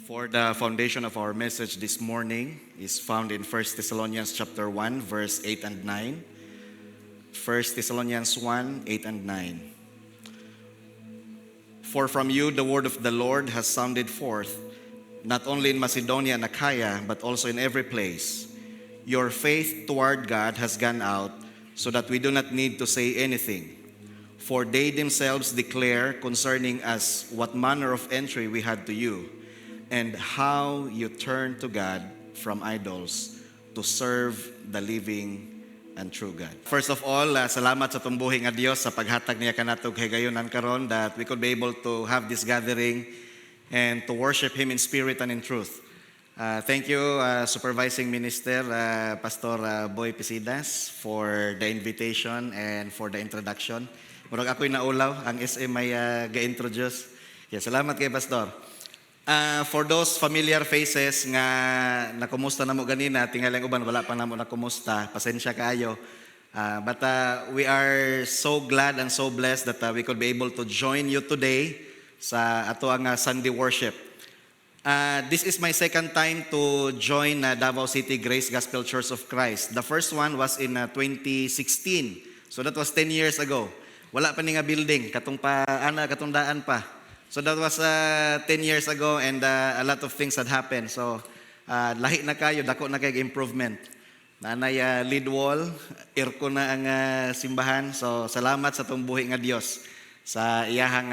For the foundation of our message this morning is found in 1 Thessalonians chapter 1, verse 8 and 9. 1 Thessalonians 1, 8 and 9. For from you the word of the Lord has sounded forth, not only in Macedonia and Achaia, but also in every place. Your faith toward God has gone out, so that we do not need to say anything. For they themselves declare concerning us what manner of entry we had to you, and how you turned to God from idols to serve the living and true God. First of all, salamat sa tumbuhi nga Dios sa paghatag niya kanatog higayonan karon that we could be able to have this gathering and to worship Him in spirit and in truth. Thank you, Supervising Minister Pastor Boy Pisidas, for the invitation and for the introduction. Murag ako'y naulaw, ang SM ay ga-introduce. Yeah, salamat kay Pastor. For those familiar faces nga nakumusta na mo ganina, tingalang uban, wala pa na mo nakumusta, pasensya kaayo. But we are so glad and so blessed that we could be able to join you today sa ato ang Sunday worship. This is my second time to join Davao City Grace Gospel Church of Christ. The first one was in 2016. So that was 10 years ago. Wala pa ni nga building, katong daan pa. So that was 10 years ago and a lot of things had happened. So lahi na kayo, dako na kayo improvement. Nanay lead wall, aircon na ang simbahan. So salamat sa itong buhi nga Dios sa iyahang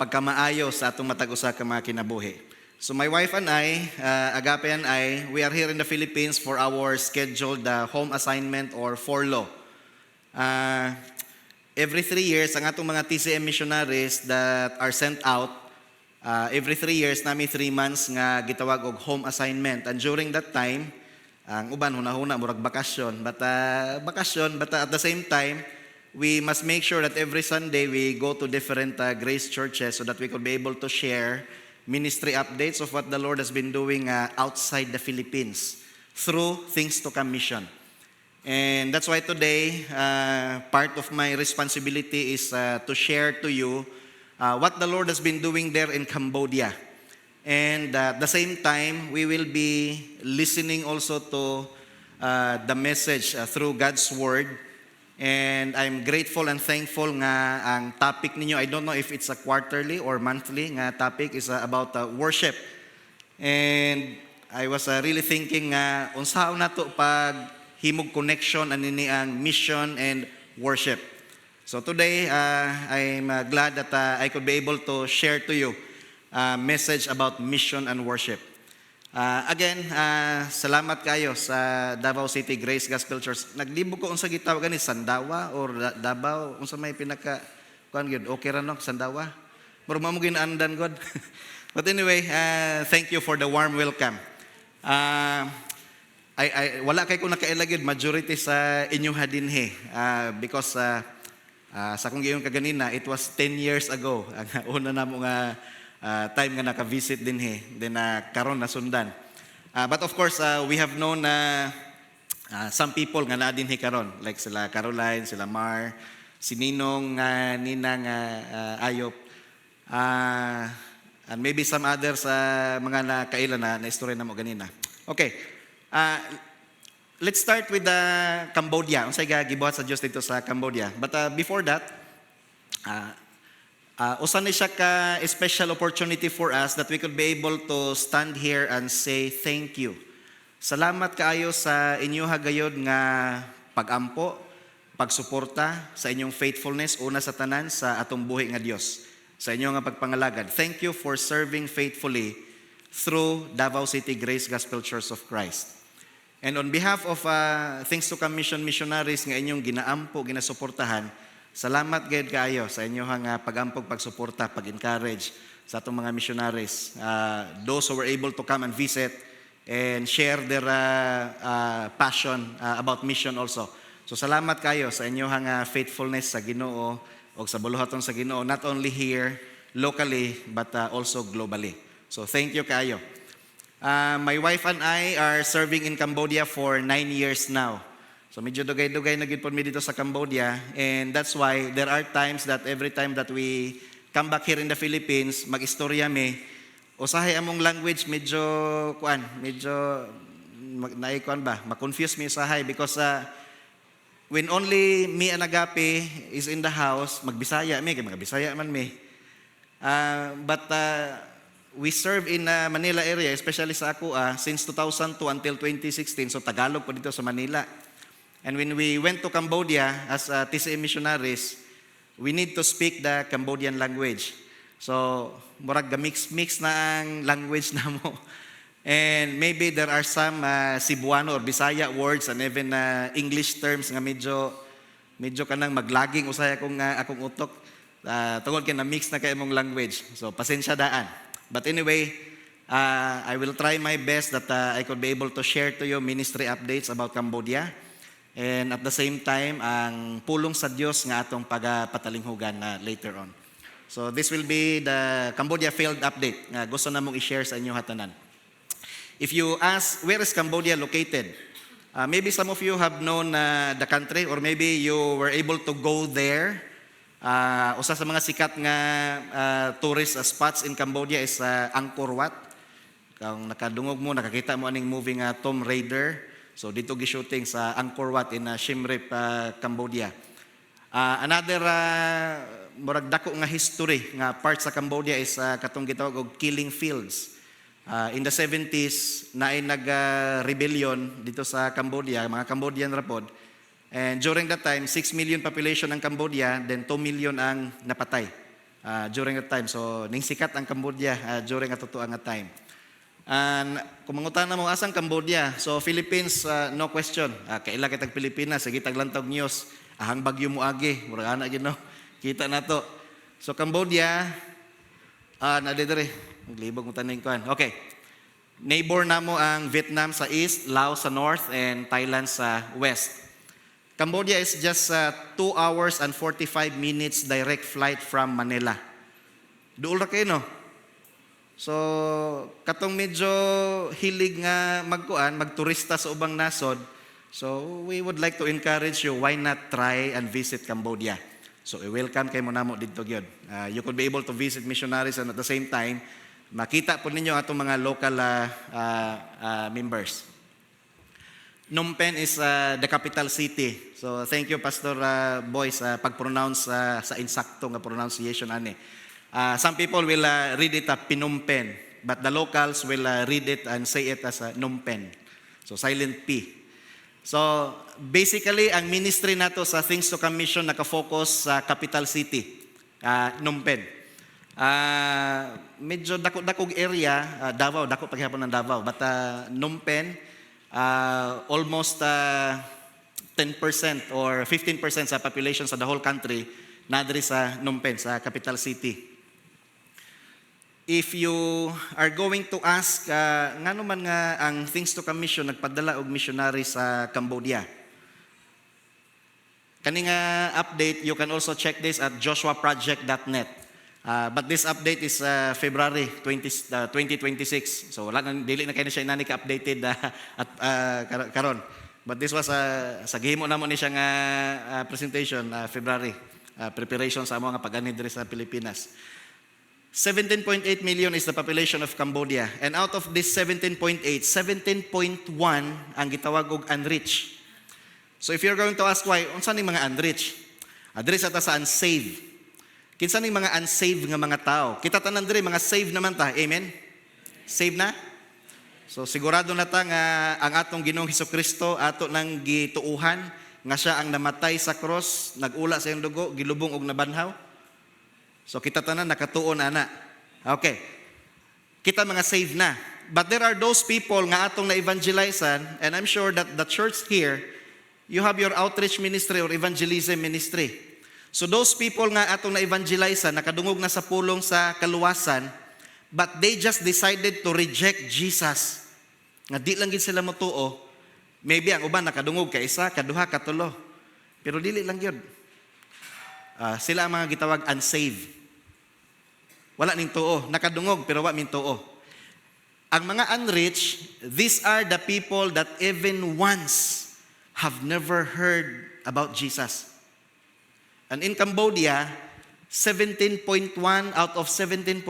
pagkamaayo sa atong matag-usa ka mga kinabuhi. So my wife and I, Agape and I, we are here in the Philippines for our scheduled home assignment or FORLO. Every 3 years, ang atong mga TCM missionaries that are sent out, every 3 years, namin 3 months nga gitawag og home assignment. And during that time, ang uban, huna-huna, murag bakasyon. But at the same time, we must make sure that every Sunday we go to different grace churches so that we could be able to share ministry updates of what the Lord has been doing outside the Philippines through Things to Come mission. And that's why today, part of my responsibility is to share to you what the Lord has been doing there in Cambodia. And at the same time, we will be listening also to the message through God's Word. And I'm grateful and thankful nga ang topic ninyo, I don't know if it's a quarterly or monthly nga topic, is about worship. And I was really thinking nga, unsaon na to pag himog connection ani ang mission and worship. So today, I'm glad that I could be able to share to you a message about mission and worship. Again, salamat kayo sa Davao City Grace Gospel Church. Naglibog ko unsa gitawag ni Sandawa or Davao, unsa may pinaka kuan gyud, okay ra no Sandawa. Pero mamo ginaandan god. But anyway, thank you for the warm welcome. Wala kay ko nakailagid majority sa inyo hadinhe because sa kung giyon kaganina it was 10 years ago ang una na mo nga time nga naka-visit dinhe then karon nasundan. But of course we have known some people nga na dinhe karon like sila Caroline, sila Mar, si Ninong Ninang Ayop, and maybe some others mga nakaila na istorya na mo ganina. Okay. Let's start with Cambodia. Unsay gibuhat sa Dios dito sa Cambodia. But before that, usa ni siya ka special opportunity for us that we could be able to stand here and say thank you. Salamat kaayo sa inyo hagayod nga pagampo, pagsuporta sa inyong faithfulness una sa tanan sa atong buhi nga Dios. Sa inyo nga pagpangalagad. Thank you for serving faithfully through Davao City Grace Gospel Church of Christ. And on behalf of Things to Come Mission missionaries nga inyong ginaampo, ginasuportahan, salamat gayud kaayo sa inyong pagampog, pagsuporta, pag-encourage sa atong mga missionaries. Those who were able to come and visit and share their passion about mission also. So salamat kayo sa inyong faithfulness sa Ginoo o sa buluhaton sa Ginoo, not only here locally but also globally. So thank you kayo. My wife and I are serving in Cambodia for 9 years now. So medyo dugay-dugay na gid po mi dito sa Cambodia, and that's why there are times that every time that we come back here in the Philippines, mag-istorya mi usahay among language medyo naikuan ba, ma-confuse me usahay because when only me and Agape is in the house, magbisaya mi, kay mga Bisaya man mi. But we serve in Manila area, especially sa ako, since 2002 until 2016, so Tagalog po dito sa Manila. And when we went to Cambodia as TCM missionaries, we need to speak the Cambodian language. So, murag mix na ang language na mo. And maybe there are some Cebuano or Bisaya words and even English terms nga medyo kanang maglaging usay akong utok. Tungod kay na mix na kay imong language. So pasensya daan. But anyway, I will try my best that I could be able to share to you ministry updates about Cambodia. And at the same time, ang pulong sa Dios nga atong pagpatalinghugan later on. So this will be the Cambodia field update nga gusto namong i-share sa inyo hatanan. If you ask, where is Cambodia located? Maybe some of you have known the country or maybe you were able to go there. Usa sa mga sikat nga tourist spots in Cambodia is Angkor Wat. Kung nakadungog mo, nakakita mo aning movie nga Tomb Raider. So dito gi-shooting sa Angkor Wat in Siem Reap, Cambodia. Another murag dako nga history nga part sa Cambodia is katong gitawag og Killing Fields. In the 70s, naay nag-rebellion dito sa Cambodia, mga Cambodian rapod. And during that time, 6 million population ng Cambodia, then 2 million ang napatay during that time. So, ningsikat ang Cambodia during atuto nga time. And kung mangutana mo, asang Cambodia? So, Philippines, no question. Kaila kitag Pilipinas, sige taglantog news. Ahang bagyo mo agi, murag ana gino. Kita na to. So, Cambodia, nadidere. Maglibog mo taning kuan. Okay. Neighbor namo ang Vietnam sa east, Laos sa north, and Thailand sa west. Cambodia is just 2 hours and 45 minutes direct flight from Manila. Duol ra kayo, no? So, katong medyo hilig nga magturista sa ubang nasod, so we would like to encourage you, why not try and visit Cambodia? So, welcome kayo mo namo dito gyud. You could be able to visit missionaries and at the same time, makita po ninyo atong mga local members. Phnom Penh is the capital city. So thank you Pastor Boy sa pag-pronounce sa insakto nga pronunciation ani. Some people will read it Phnom Penh, but the locals will read it and say it as Phnom Penh. So silent P. So basically ang ministry nato sa Things to Come Mission naka-focus sa capital city, Phnom Penh. Medyo dakog area, Davao, dako paghihapon ng Davao, but Phnom Penh, almost 10% or 15% sa population sa the whole country nadiri sa Phnom Penh, sa capital city. If you are going to ask, ngano man nga ang Things to Come Mission nagpadala og missionary sa Cambodia, kani nga update, you can also check this at joshuaproject.net. But this update is February 2026. So wala dili na kay siya inani ka-updated at karon. But this was sa gihimo namo ni siya nga presentation February, preparation sa amo nga pag-anid diri sa Pilipinas. 17.8 million is the population of Cambodia, and out of this 17.8, 17.1 ang gitawag og unreached. So if you're going to ask why, unsa ning mga unreached? Diri sa ta sa unsaved. Kinsa ning mga unsaved nga mga tao? Kita tanan diri mga saved naman ta. Amen. Saved na? So sigurado na ta nga ang atong Ginoong Hesukristo ato nang gituuhan nga siya ang namatay sa cross, nagula sa iyang dugo, gilubong og nabanhaw. So kita tanan nakatuon ana. Okay. Kita mga saved na. But there are those people nga atong na-evangelizean, and I'm sure that the church here, you have your outreach ministry or evangelism ministry. So those people nga atong na-evangelize, nakadungog na sa pulong sa kaluwasan, but they just decided to reject Jesus. Nga di lang gid sila motuo. Maybe ang uban nakadungog ka isa, kaduha, katulo. Pero dili lang yun. Sila ang mga gitawag unsaved. Wala ning tuo. Nakadungog pero wa min tuo. Ang mga unreached, these are the people that even once have never heard about Jesus. And in Cambodia, 17.1 out of 17.8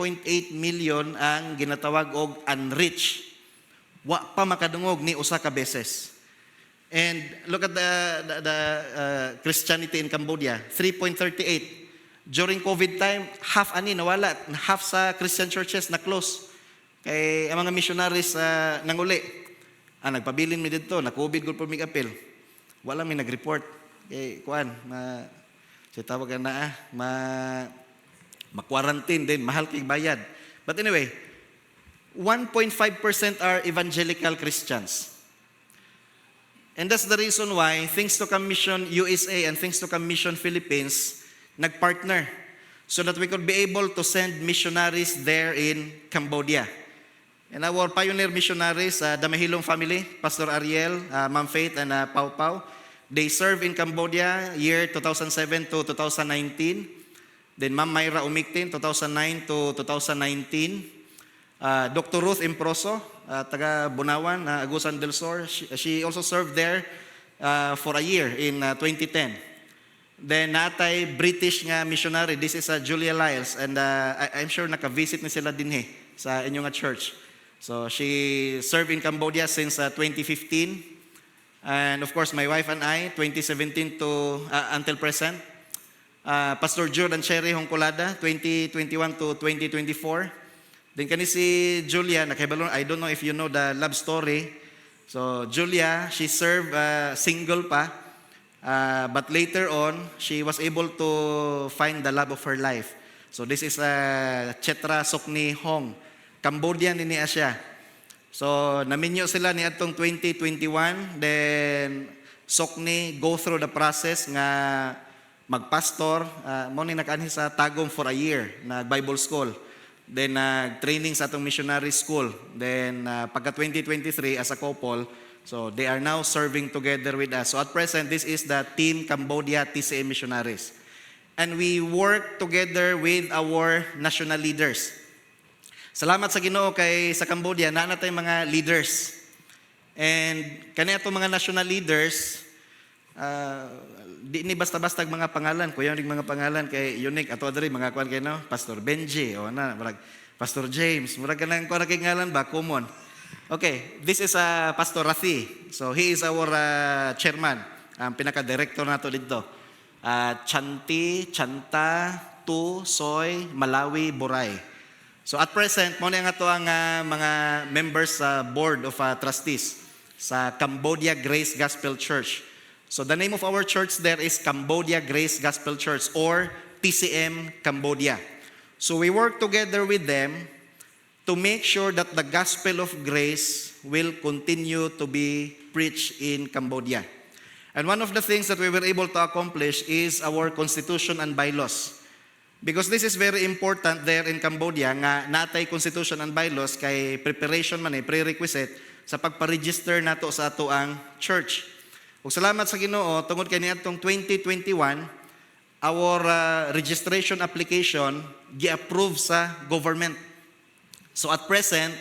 million ang ginatawag og unreached. Wa pa makadungog ni usa ka beses. And look at the Christianity in Cambodia, 3.38. During COVID time, half nawala, half sa Christian churches na close. Kay ang mga missionaries nanguli. Nagpabilin mi dito, na COVID gud po mig appeal. Wala mi nag-report. Kay kuan, tawag na ma-quarantine din, mahal kay bayad. But anyway, 1.5% are evangelical Christians. And that's the reason why Things to Come Mission USA and Things to Come Mission Philippines nagpartner so that we could be able to send missionaries there in Cambodia. And our pioneer missionaries, the Mahilong family, Pastor Ariel, Ma'am Faith, and Pau Pau, they serve in Cambodia year 2007 to 2019. Then Ma'am Myra Umiktin, 2009 to 2019. Dr. Ruth Improso, taga Bunawan, Agusan del Sur, she also served there for a year in 2010. Then natay British nga missionary, this is Julia Lyles, and I'm sure naka-visit ni sila dinhi sa inyong church. So she served in Cambodia since 2015. And of course, my wife and I, 2017 to until present. Pastor Jordan Cherry Hongkolada, 2021 to 2024. Then kani si Julia, nakahibalon, I don't know if you know the love story. So Julia, she served single pa. But later on, she was able to find the love of her life. So this is Chetra Sokni Hong. Cambodian ni siya. So, naminyo sila ni atong 2021, then Sokni go through the process nga magpastor, mo ni nakanhi sa Tagum for a year, na Bible school. Then training sa atong missionary school. Then pagka 2023 as a couple, so they are now serving together with us. So at present, this is the Team Cambodia TCM Missionaries. And we work together with our national leaders. Salamat sa Ginoo kay sa Cambodia na natay mga leaders. And kani ato mga national leaders, di ni basta-basta mga pangalan, kuya ning mga pangalan kay unique ato diri mga kuan kay no, Pastor Benji o murag Pastor James, murag kanang kuan kay ngalan ba common. Okay, this is Pastor Rafi. So he is our chairman, ang pinaka-director nato dito. Chanti, Chanta, Tu, Soy, Malawi, Boray. So at present, mo na nga ito ang mga members sa Board of Trustees sa Cambodia Grace Gospel Church. So the name of our church there is Cambodia Grace Gospel Church or TCM Cambodia. So we work together with them to make sure that the gospel of grace will continue to be preached in Cambodia. And one of the things that we were able to accomplish is our constitution and bylaws. Because this is very important there in Cambodia nga natay constitution and bylaws kay preparation man prerequisite sa pagpa-register nato sa ato ang church. Ug salamat sa Ginoo tungod kay niadtong 2021 our registration application gi-approve sa government. So at present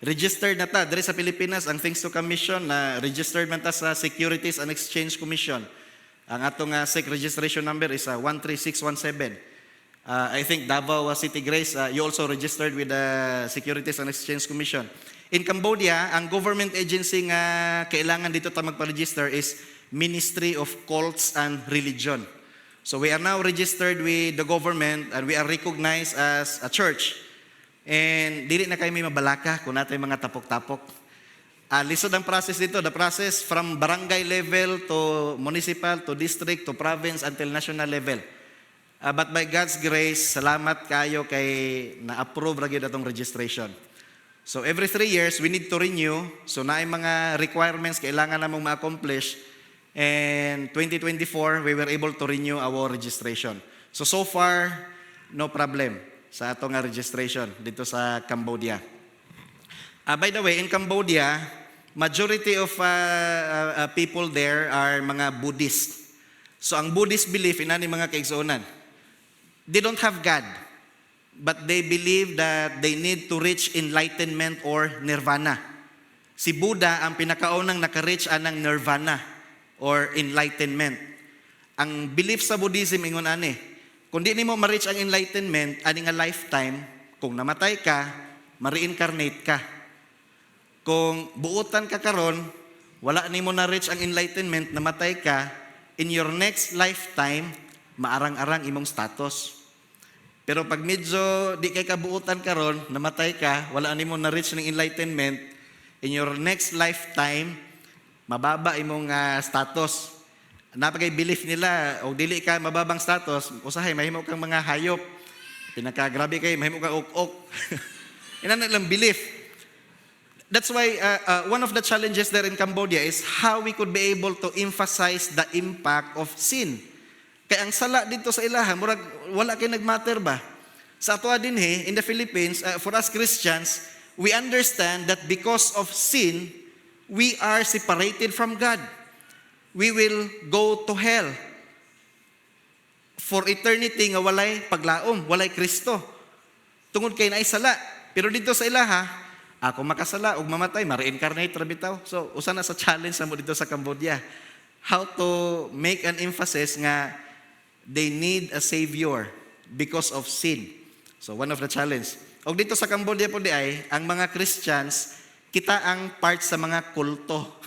registered na ta diri sa Pilipinas ang Things to Come Mission na registered man ta sa Securities and Exchange Commission. Ang atong SEC registration number is 13617. I think Davao City Grace, you also registered with the Securities and Exchange Commission. In Cambodia, ang government agency nga kailangan dito ta magpa-register is Ministry of Cults and Religion. So we are now registered with the government and we are recognized as a church. And dili na kayo may mabalaka kung natin mga tapok-tapok. Lisod ang process dito. The process from barangay level to municipal, to district, to province, until national level. But by God's grace, salamat kayo kay na-approve ra gyud atong registration. So every 3 years, we need to renew. So naay mga requirements kailangan namong ma-accomplish. And 2024, we were able to renew our registration. So far, no problem sa atong registration dito sa Cambodia. By the way, in Cambodia, majority of people there are mga Buddhist. So ang Buddhist belief, inani mga kaigsuonan, they don't have God, but they believe that they need to reach enlightenment or nirvana. Si Buddha ang pinakaunang naka-reach anang nirvana or enlightenment. Ang belief sa Buddhism ingon ani, Kung di nimo ma-reach ang enlightenment, ani nga lifetime, kung namatay ka, ma-reincarnate ka. Kung buutan ka karon, wala nimo na-reach ang enlightenment, namatay ka, in your next lifetime, maarang-arang imong status. Pero pag medyo di kay kabuutan karon, namatay ka, wala nimo na-reach ng enlightenment, in your next lifetime, mababa imong status. Napagay belief nila, o dili ka mababang status, usahay, mahimo kang mga hayop. Pinakagrabe kay, mahimo kang ok-ok. Ina na lang belief. That's why one of the challenges there in Cambodia is how we could be able to emphasize the impact of sin. Kaya ang sala dito sa ilaha, murag wala kay nagmatter ba? Sa ato din in the Philippines, for us Christians, we understand that because of sin, we are separated from God. We will go to hell for eternity nga walay paglaom, walay Kristo. Tungod kay naay sala. Pero dito sa ilaha, ako makasala ug mamatay, ma-reincarnate ra bitaw. So, usa na sa challenge na mo dito sa Cambodia. How to make an emphasis nga they need a savior because of sin. So, one of the challenge. Og dito sa Cambodia po di ay, ang mga Christians, kita ang part sa mga kulto.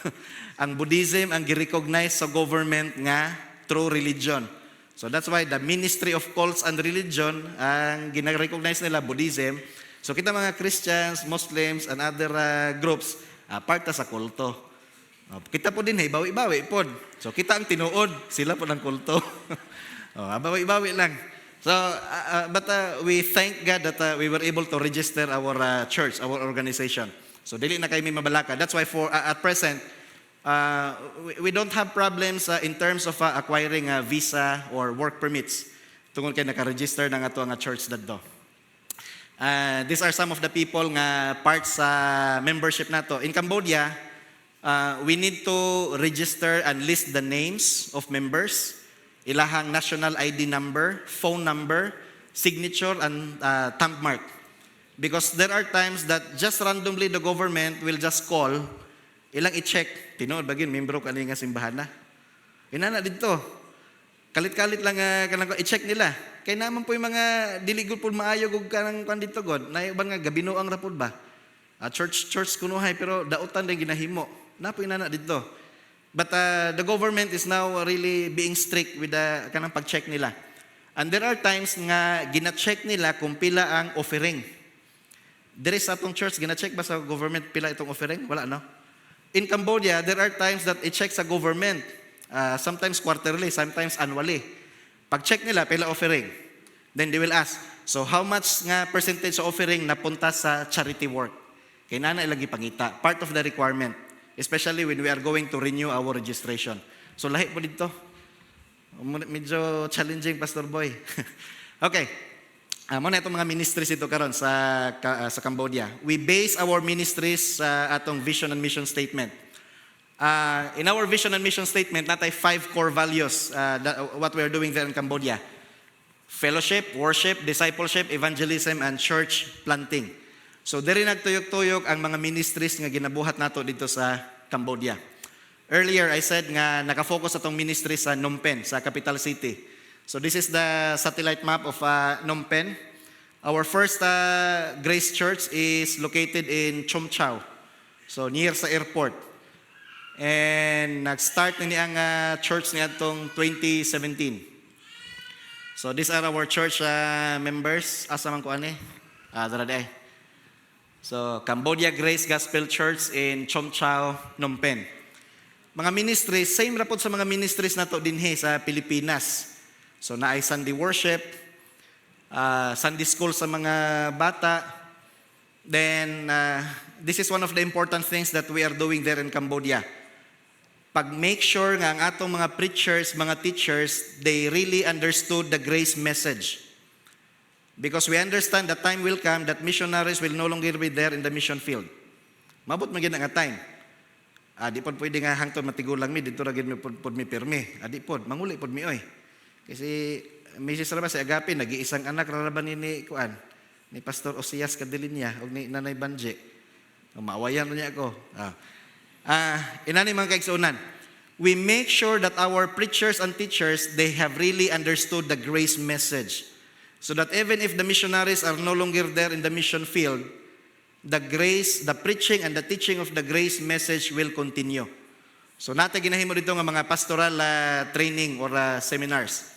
Ang Buddhism ang gi-recognize sa government nga true religion. So that's why the Ministry of Cults and Religion ang gina-recognize nila Buddhism. So kita mga Christians, Muslims and other groups part sa kulto. Kita po din bawi-bawi po. So kita ang tinuod, sila po ng kulto. Bawi-bawi lang. So but we thank God that we were able to register our church, our organization. So dili na kay mi mabalaka. That's why for at present we don't have problems in terms of acquiring a visa or work permits tungod kay naka-register na nga to nga church dadto. These are some of the people nga part sa membership nato. In Cambodia, we need to register and list the names of members, ilahang national ID number, phone number, signature and thumb mark. Because there are times that just randomly the government will just call, ilang i-check, tinuod bagin, membro ka nga simbahan na. Inana dito, kalit-kalit lang kanang i-check nila. Kaya naman po yung mga diligod po maayo kung kanang dito God, na iban nga gabinoang rapod ba? Church kunuhay, pero dautan din ginahimo. Na po inana dito. But the government is now really being strict with the kanang pag-check nila. And there are times nga gina-check nila kung pila ang offering. There is atong church, gina-check ba sa government pila itong offering? Wala, no? In Cambodia, there are times that i-check sa government. Sometimes quarterly, sometimes annually. Pag-check nila, pila offering. Then they will ask, so how much nga percentage sa offering napunta sa charity work? Kaya na ilagi pangita. Part of the requirement. Especially when we are going to renew our registration. So lahi po dito. Medyo challenging, Pastor Boy. Okay. Muna itong mga ministries ito karon sa Cambodia. We base our ministries sa atong vision and mission statement. In our vision and mission statement, natay 5 core values what we are doing there in Cambodia. Fellowship, worship, discipleship, evangelism, and church planting. So diri nagtuyok-tuyok ang mga ministries nga ginabuhat nato dito sa Cambodia. Earlier I said nga nakafocus atong ministry sa Phnom Penh, sa capital city. So this is the satellite map of Phnom Penh. Our first Grace Church is located in Chom Chau. So near sa airport. And nag-start na ang church niya itong 2017. So these are our church members. Asa man ko ani? Daraday. So Cambodia Grace Gospel Church in Chom Chau, Phnom Penh. Mga ministries, same rapod sa mga ministries nato dinhi sa Pilipinas. So naay Sunday worship, Sunday school sa mga bata. Then this is one of the important things that we are doing there in Cambodia. Pag-make sure nga ang atong mga preachers, mga teachers, they really understood the grace message. Because we understand that time will come that missionaries will no longer be there in the mission field. Mabot magin nga time. Di pod pwede nga hangtod matigulang mi dito ra gid mi pod mi pirmi. Di pod manguli pod mi oy. Kasi Mrs. Raba sa Agape nag-iisang anak ra ba ni kuan ni Pastor Osias Cadilinya ug ni Nanay Banje. Maawayan niya ako. Inani mga kaigsunan. we make sure that our preachers and teachers, they have really understood the grace message. So that even if the missionaries are no longer there in the mission field, the grace, the preaching and the teaching of the grace message will continue. So nata ginahimo dito nga mga pastoral training or seminars.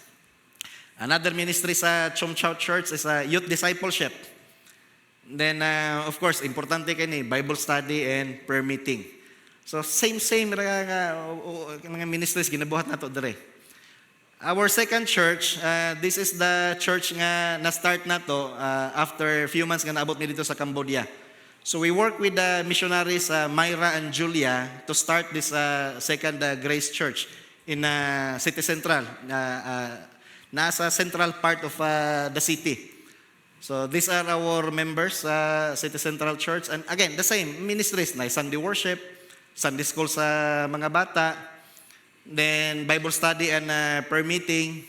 Another ministry sa Chom Chow Church is youth discipleship. Then of course, importante kay ni Bible study and prayer meeting. So same mga ministries ginabuhat nato dire. Our second church, this is the church nga na-start nato after a few months nga naabot mi dito sa Cambodia. So we work with the missionaries Myra and Julia to start this second Grace Church in City Central, nasa central part of the city. So these are our members City Central Church, and again the same ministries, na Sunday worship, Sunday school sa mga bata, then Bible study and prayer meeting.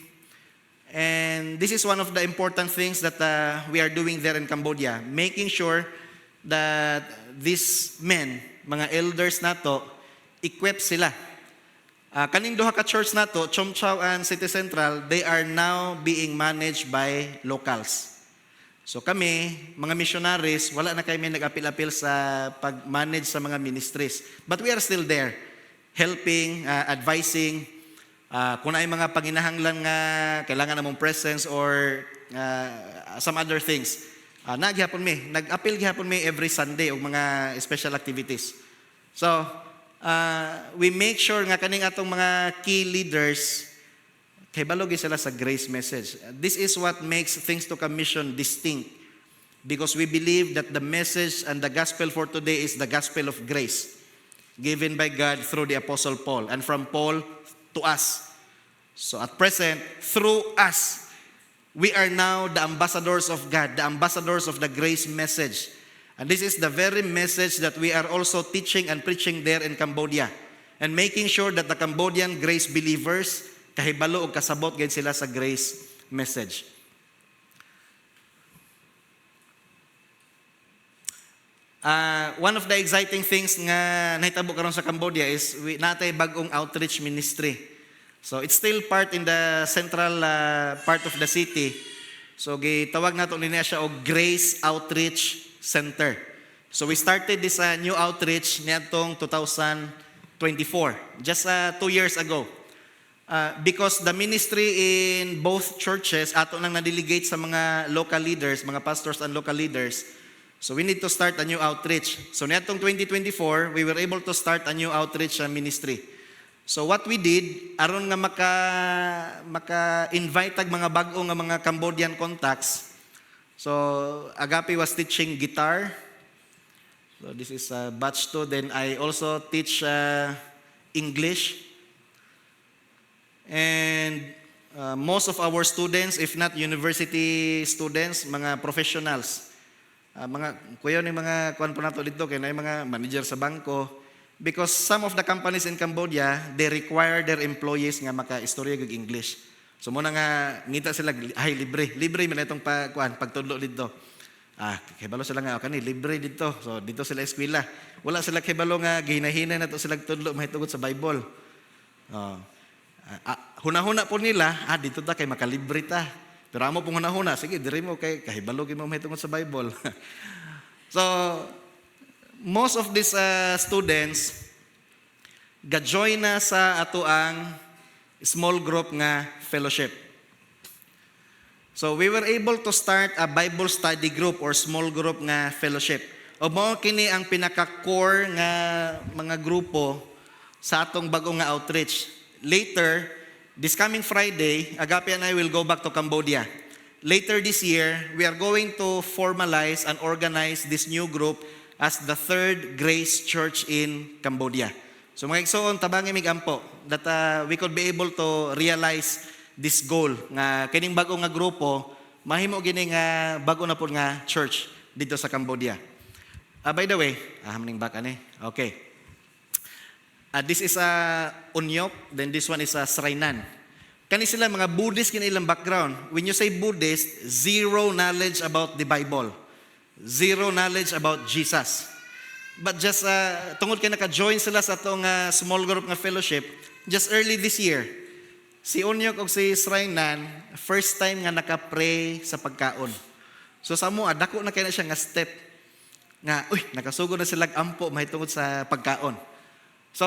And this is one of the important things that we are doing there in Cambodia, making sure that these men, mga elders nato, equip sila. Kaning duha ka church nato, Chom Chow and City Central, they are now being managed by locals. So kami, mga missionaries, wala na kami nag-apil-apil sa pag-manage sa mga ministries. But we are still there, helping, advising, kung ay mga panginahanglan nga kailangan namong presence or some other things. Nag-apil gihapon mi every Sunday og mga special activities. So, we make sure nga kaning atong mga key leaders kay balogi sila sa grace message. This is what makes Things to Commission distinct, because we believe that the message and the gospel for today is the gospel of grace given by God through the Apostle Paul, and from Paul to us. So at present, through us, we are now the ambassadors of God, the ambassadors of the grace message. And this is the very message that we are also teaching and preaching there in Cambodia, and making sure that the Cambodian grace believers kahibalo o kasabot gayud sila sa grace message. One of the exciting things nga nahitabo karon sa Cambodia is natay bagong outreach ministry. So it's still part in the central part of the city. So gitawag nato niya siya og Grace Outreach Center. So we started this new outreach niadtong 2024, just 2 years ago. Because the ministry in both churches ato nang na-delegate sa mga local leaders, mga pastors and local leaders. So we need to start a new outreach. So niadtong 2024, we were able to start a new outreach ministry. So what we did, aron nga maka-invite tag mga bag-o nga mga Cambodian contacts. So Agape was teaching guitar. So this is batch 2. Then I also teach English. And most of our students, if not university students, mga professionals. Mga kuya ni mga kuan po nato dito kay na mga manager sa bangko. Because some of the companies in Cambodia, they require their employees nga maka-istorya og English. So muna nga ngita sila ay libre man itong pagtudlo dito. Kibalo sila nga kani libre dito. So dito sila eskwela. Wala sila kibalo nga gihinahinay nato sila tudlo mahitungod sa Bible. Hunahuna po nila, dito ta kay makalibre ta. Pero amo pong hunahuna, sige diri mo kay kahibalo gyud mo mahitungod sa Bible. So most of these students ga-join na sa ato ang small group nga fellowship. So we were able to start a Bible study group or small group nga fellowship. O mao kini ang pinaka-core nga mga grupo sa atong bagong nga outreach. Later, this coming Friday, Agape and I will go back to Cambodia. Later this year, we are going to formalize and organize this new group as the Third Grace Church in Cambodia. So mga igsoon, tabangin mig ampo that we could be able to realize this goal nga kining bago nga grupo mahimo gini nga bago na pud nga church dito sa Cambodia. By the way, hamning back ani. Okay. This is Unyok, then this one is Srainan. Kani sila mga Buddhist kini ilang background. When you say Buddhist, zero knowledge about the Bible. Zero knowledge about Jesus. But just tungod kay naka-join sila sa atong small group nga fellowship, just early this year, si Onyok o si Srainan, first time nga naka-pray sa pagkaon. So sa mo, dako na kaya na siya nga step nga, nakasugod na silang ampo mahitungod sa pagkaon. So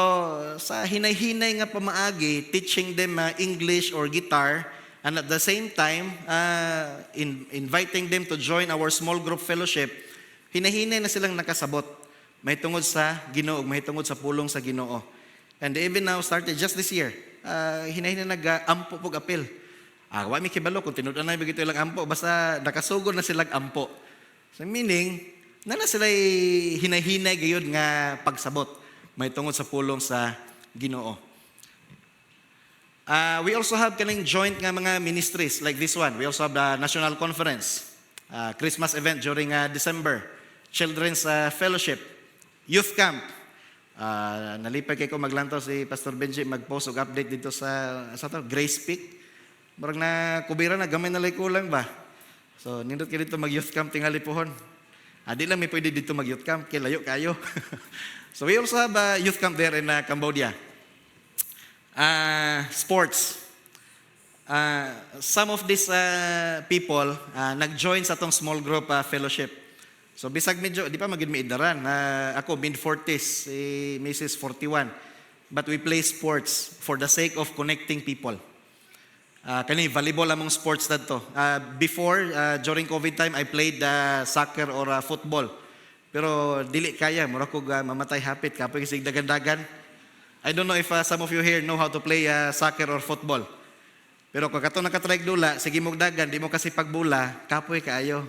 sa hinay-hinay nga pamaagi, teaching them English or guitar, and at the same time, inviting them to join our small group fellowship, hinahinay na silang nakasabot. Mahitungod sa Ginoo, mahitungod sa pulong sa Ginoo. And they even now started just this year. Hinahinay nag-ampo pog apil. Wa mi kibalo kung tinud na bigito ilang ampo, basta nakasugod na silang ampo. So meaning, na sila hinay-hinay gayud nga pagsabot. Mahitungod sa pulong sa Ginoo. We also have kaning joint nga mga ministries like this one. We also have the National Conference, Christmas event during December, Children's Fellowship, Youth Camp. Nalipay kay ko maglantaw si Pastor Benji mag-post og update dito sa Grace Peak. Murag na kubira na gamay na lay kulang ba. So nindot kay dito mag-youth camp tingali pohon. Di lang may pwede dito mag-youth camp kay layo kayo. So we also have a youth camp there in Cambodia. Sports. Some of these people nag-join sa atong small group fellowship. So bisag medyo, di pa magid mi idaran. Ako mid-40s, si Mrs. 41. But we play sports for the sake of connecting people. Kani volleyball among sports dadto. Before, during COVID time, I played soccer or football. Pero dili kaya, mura ko mamatay hapit, kapag isig dagan-dagan. I don't know if some of you here know how to play soccer or football. Pero kung kato nakatrike dula, sige mong dagan, di mo kasi pagbula, kapoy kaayo.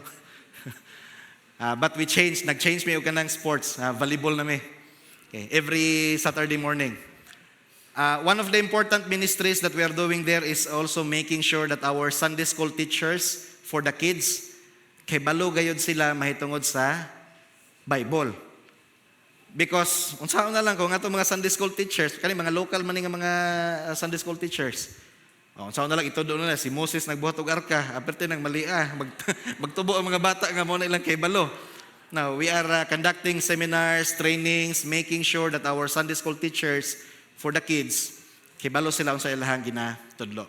But we nag-change mi og kanang sports, volleyball na mi. Okay, every Saturday morning. One of the important ministries that we are doing there is also making sure that our Sunday school teachers for the kids, kay balo gayud sila mahitungod sa Bible. Because, unsaon na lang kung ato mga Sunday school teachers, kani mga local man nga mga Sunday school teachers. Unsaon na lang ito doon na si Moses nagbuhat og arka, aperte nang malia, magtubo ang mga bata nga mo na ilang kay balo. Now, we are conducting seminars, trainings, making sure that our Sunday school teachers for the kids, kay balo sila unsa ilahang ginatudlo.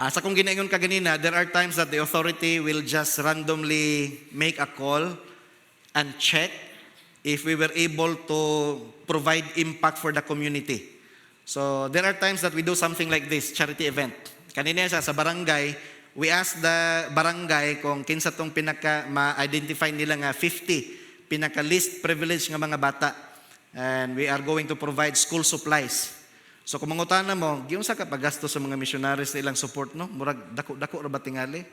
Sa kung ginaingon ka ganina, there are times that the authority will just randomly make a call and check if we were able to provide impact for the community. So there are times that we do something like this, charity event. Kanina sa barangay, we ask the barangay kung kinsa tong pinaka ma-identify nila nga 50 pinaka least privileged nga mga bata. And we are going to provide school supplies. So kung mangutana mo, giyon sa kapagasto sa mga missionaries na ilang support, no? Murag dako ra ba tingali?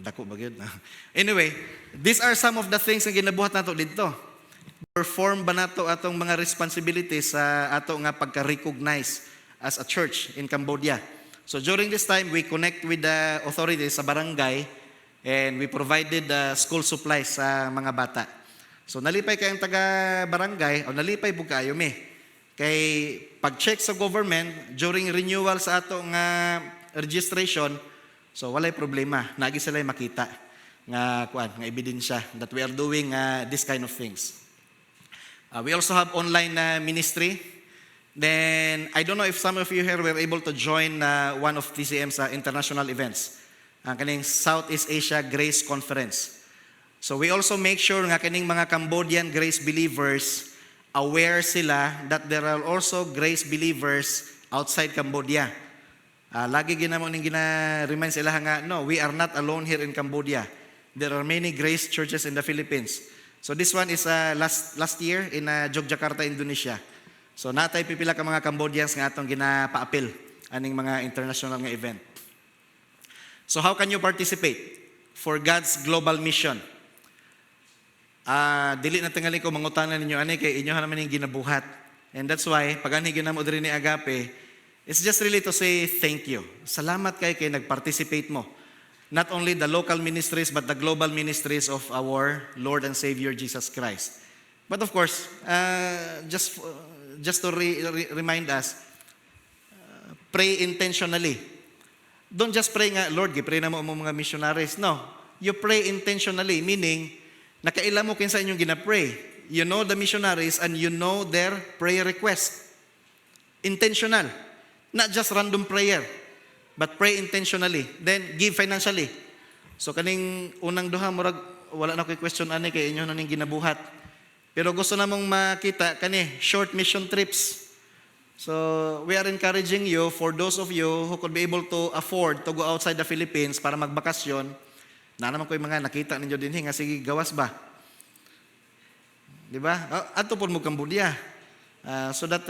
Dako ba gyud? Anyway, these are some of the things nga ginabuhat nato dito. Perform ba nato atong mga responsibilities sa ato nga pagka-recognize as a church in Cambodia. So during this time, we connect with the authorities sa barangay and we provided school supplies sa mga bata. So nalipay kayong taga-barangay o nalipay po kayo me. Kay pag-check sa government, during renewal sa ato nga registration, so walay problema. Nagi sila makita nga ebidensya that we are doing this kind of things. We also have online ministry. Then, I don't know if some of you here were able to join one of TCM's international events, kaning Southeast Asia Grace Conference. So we also make sure nga kaning mga Cambodian grace believers aware sila that there are also grace believers outside Cambodia. Lagi ginamo ning gina-remind sila nga, no, we are not alone here in Cambodia. There are many grace churches in the Philippines. So this one is last year in Yogyakarta, Indonesia. So natay pipila ka mga Cambodians nga atong ginapaapil aning mga international nga event. So how can you participate for God's global mission? Dili na tingali ko mangutanan ninyo ani kay inyo naman ning ginabuhat. And that's why pag anhi ginamo diri ni Agape, it's just really to say thank you. Salamat kay nagparticipate mo. Not only the local ministries, but the global ministries of our Lord and Savior Jesus Christ. But of course, just to remind us, pray intentionally. Don't just pray nga, Lord, pray na mo mga missionaries. No, you pray intentionally, meaning, nakaila mo kinsa inyong ginapray. you know the missionaries, and you know their prayer request. Intentional. Not just random prayer, but pray intentionally. Then, give financially. So, kaning unang duha, murag, wala na ko'y question ani, kay inyo na ning ginabuhat. Pero gusto namong makita, short mission trips. So, we are encouraging you, for those of you who could be able to afford to go outside the Philippines para magbakasyon, na naman ko'y mga nakita ninyo din, nga sige, gawas ba? Di ba? Ato po mo Cambodia. So that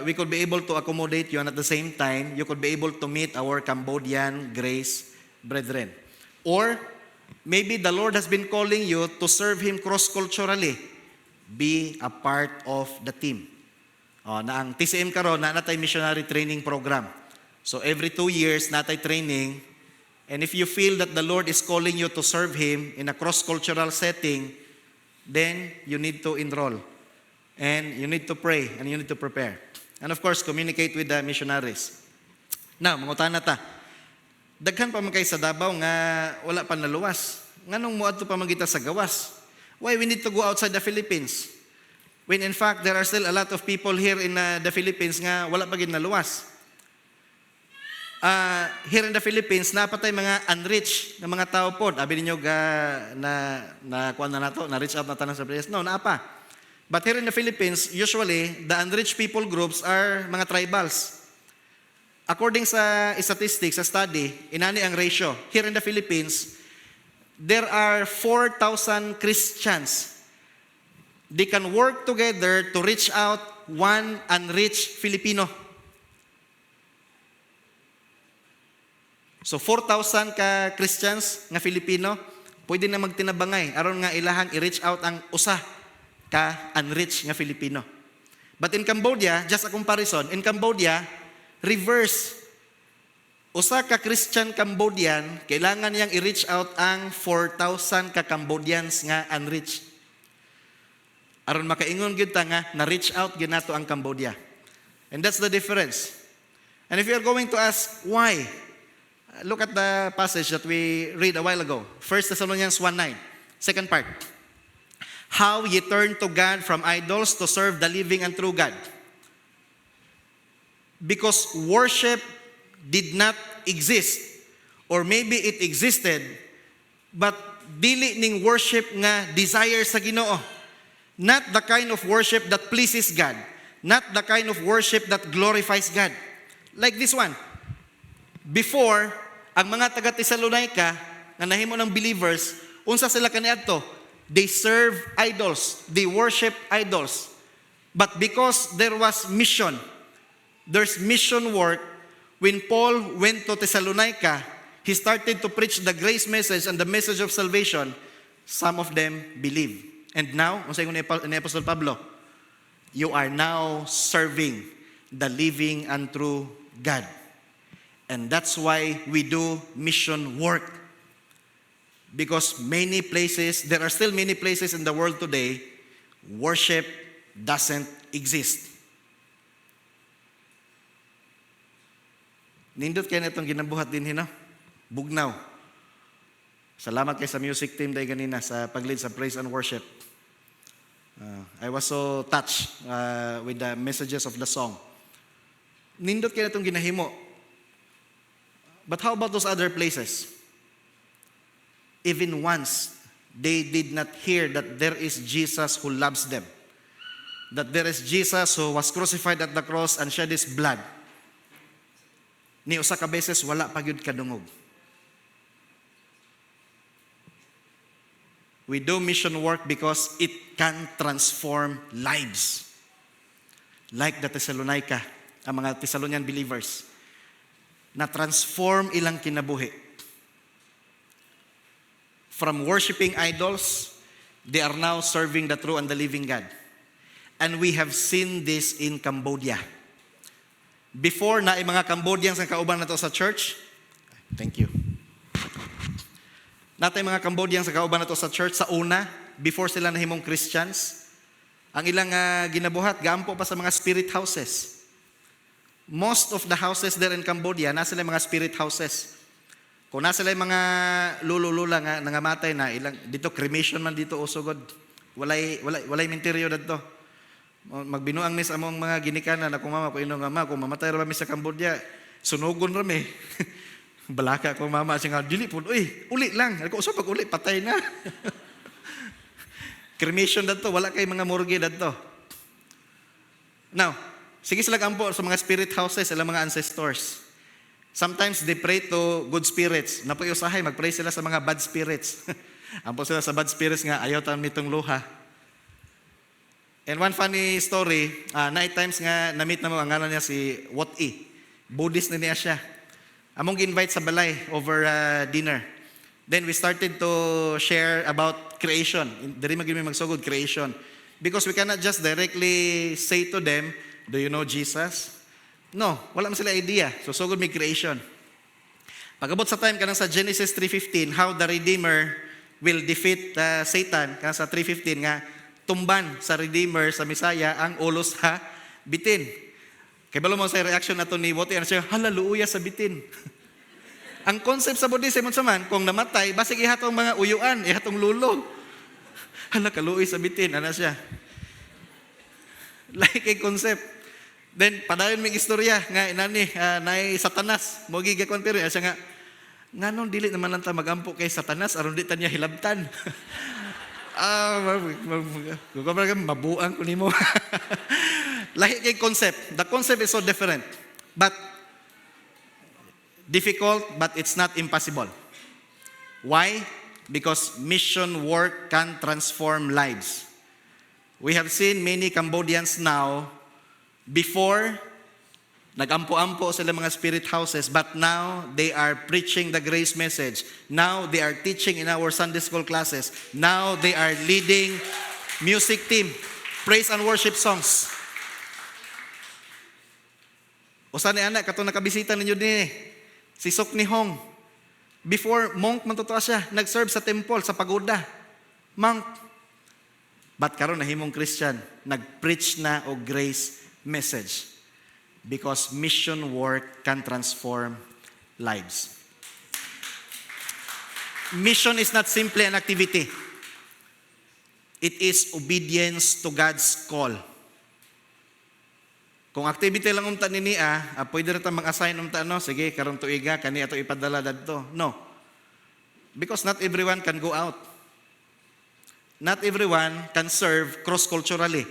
we could be able to accommodate you, and at the same time, you could be able to meet our Cambodian grace brethren. Or, maybe the Lord has been calling you to serve Him cross-culturally. Be a part of the team. Na ang TCM karon na natay missionary training program. So every 2 years natay training, and if you feel that the Lord is calling you to serve Him in a cross-cultural setting, then you need to enroll. And you need to pray, and you need to prepare. And of course, communicate with the missionaries. Now, mangutan na ta. Daghan pa man kay sa Davao nga wala pa naluwas. Nganong moadto pa man kita sa gawas? Why we need to go outside the Philippines? When in fact, there are still a lot of people here in the Philippines nga wala pa gid naluwas. Here in the Philippines, napatay mga unreached na mga tao pod. Abi ninyo na kuan na nato, na reach out na tanan sa place. No, naapa. But here in the Philippines, usually, the unreached people groups are mga tribals. According sa statistics, sa study, inani ang ratio. Here in the Philippines, there are 4,000 Christians. They can work together to reach out one unreached Filipino. So 4,000 ka Christians nga Filipino, pwede na magtinabangay aron nga ilahang i-reach out ang usa ka unreached nga Filipino. But in Cambodia, just a comparison, in Cambodia, reverse. Usa ka Christian Cambodian, kailangan niyang i-reach out ang 4,000 ka Cambodians nga unreached. Aron makaingon gyud ta nga na-reach out gyud nato ang Cambodia. And that's the difference. And if you are going to ask why, look at the passage that we read a while ago. 1 Thessalonians 1:9, second part. How ye turn to God from idols to serve the living and true God. Because worship did not exist, or maybe it existed, but dili ning worship nga desire sa Ginoo. Not the kind of worship that pleases God. Not the kind of worship that glorifies God. Like this one. Before, ang mga taga Thessalonica nga nahimo ng believers, unsa sila kaniadto? They serve idols. They worship idols. But because there was mission, there's mission work, when Paul went to Thessalonica, he started to preach the grace message and the message of salvation. Some of them believe. And now, ang sayo ni Apostle Pablo, you are now serving the living and true God. And that's why we do mission work. Because there are still many places in the world today, worship doesn't exist. Nindot kayo na itong ginabuhat din, Bugnaw. Salamat kay sa music team dahil ganina sa pag-lead sa praise and worship. I was so touched with the messages of the song. Nindot kayo na itong ginahimo. But how about those other places? Even once, they did not hear that there is Jesus who loves them. That there is Jesus who was crucified at the cross and shed His blood. Ni usa ka beses, wala pa gyud kadungog. We do mission work because it can transform lives. Like the Thessalonica, ang mga Thessalonian believers, na transform ilang kinabuhi. From worshiping idols, they are now serving the true and the living God. And we have seen this in Cambodia. Before na mga Cambodians ang kauban nato sa church, thank you. Natay mga Cambodians ang kauban nato sa church sa una, before sila nahimong Christians, ang ilang ginabuhat, gaampo pa sa mga spirit houses. Most of the houses there in Cambodia, nasa sila mga spirit houses. Kung nasa sila mga lulula nga nangamatay na, ilang, dito cremation man dito usugod. Walay menteryo dadto. Magbinuang mis among mga ginikanan akong mama ko ino nga ma kung mamatay ra mi sa Cambodia, sunugon ra mi. Balaka ko mama siya nga dili pud uli lang. Ako usa pag uli patay na. Cremation dadto, wala kay mga morgue dadto. Now, sige sila ampo sa mga spirit houses sila mga ancestors. Sometimes they pray to good spirits. Napayusahay, mag-pray sila sa mga bad spirits. Ampo sila sa bad spirits nga, ayaw tan mitong luha. And one funny story, night times nga, na-meet na mo, ang ngalan niya si Wat-i. Buddhist na niya siya. Among invite sa balay over dinner. Then we started to share about creation. Dari magiging magsugod, creation. Because we cannot just directly say to them, do you know Jesus? No, wala man sila idea. So sugod may creation. Pagabot sa time kanang sa Genesis 3:15, how the Redeemer will defeat Satan, kanang sa 3:15 nga tumban sa Redeemer sa Messiah ang ulos sa bitin. Kay balo mo sa reaction nato ni Wote ano siya, hallelujah sa bitin. Ang concept sa Buddhism mo saman, kung namatay, basig ihatong mga uyuan, ihatong lulog. Hala kaluoy sa bitin, ano siya? Like a concept. Then, padayon may istorya, nga inani, nay Satanas, mo gigakon pero, siya nga, nga nung dili naman lang ta magampo kay Satanas, aron di ta niya hilabtan. Mabuang ko nimo. Lahi kay concept. The concept is so different. But, difficult, but it's not impossible. Why? Because mission work can transform lives. We have seen many Cambodians now. Before, nag-ampo-ampo sila mga spirit houses, but now they are preaching the grace message. Now they are teaching in our Sunday school classes. Now they are leading music team, praise and worship songs. Usa ni anak katong nakabisita ninyo din si Sok ni Hong. Before monk man totoo siya, nag-serve sa temple sa pagoda. Monk. But karon nahimong Christian, nag-preach na og grace message, because mission work can transform lives. Mission is not simply an activity. It is obedience to God's call. Kung activity lang umta ni pwede rita mag-assign umta sige karong tuiga kani ato ipadala dadto. No. Because not everyone can go out. Not everyone can serve cross-culturally.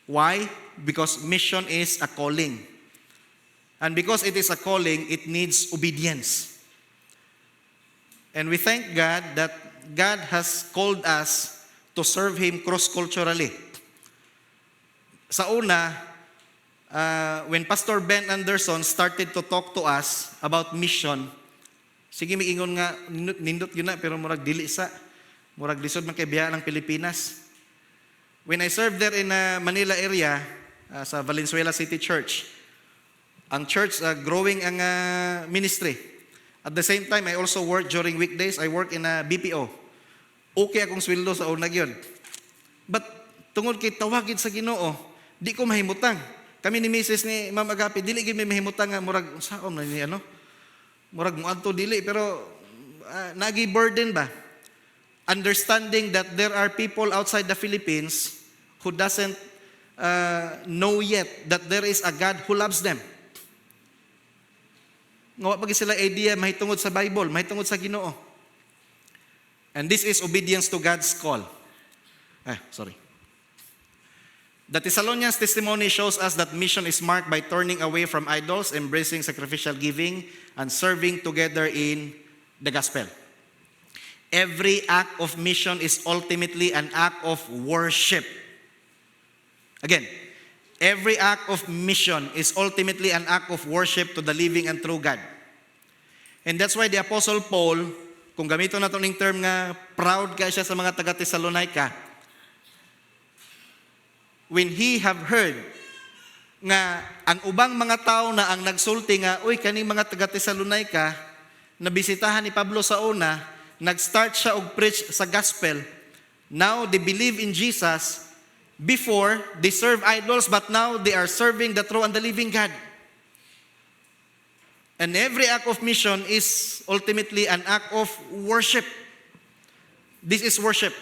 Why? Because mission is a calling. And because it is a calling, it needs obedience. And we thank God that God has called us to serve Him cross-culturally. Sa una, when Pastor Ben Anderson started to talk to us about mission, sige may ingon nga, nindot yun na, pero murag dili sa, murag lisod man kay biya ng Pilipinas. When I served there in Manila area, sa Valenzuela City Church, ang church growing ang ministry. At the same time, I also work during weekdays. I work in a BPO. Okay akong sweldo sa unag yun. But tungod kay tawagid sa Ginoo, di ko mahimutang. Kami ni Mrs. ni Ma'am Agapi, dili gid may mahimutang nga murag saom na ni murag muadto dili pero nagi burden ba? Understanding that there are people outside the Philippines who doesn't know yet that there is a God who loves them. Nga pag sila idea mahitungod sa Bible, mahitungod sa Ginoo. And this is obedience to God's call. The Thessalonians' testimony shows us that mission is marked by turning away from idols, embracing sacrificial giving, and serving together in the gospel. Every act of mission is ultimately an act of worship. Again, every act of mission is ultimately an act of worship to the living and true God. And that's why the Apostle Paul, kung gamito na itong term nga, proud ka siya sa mga taga-Thessalonica, when he have heard nga ang ubang mga tao na ang nagsulti nga, uy, kaning mga taga-Thessalonica, nabisitahan ni Pablo sa una, nag-start siya og preach sa gospel. Now they believe in Jesus. Before, they serve idols, but now they are serving the true and the living God. And every act of mission is ultimately an act of worship. This is worship.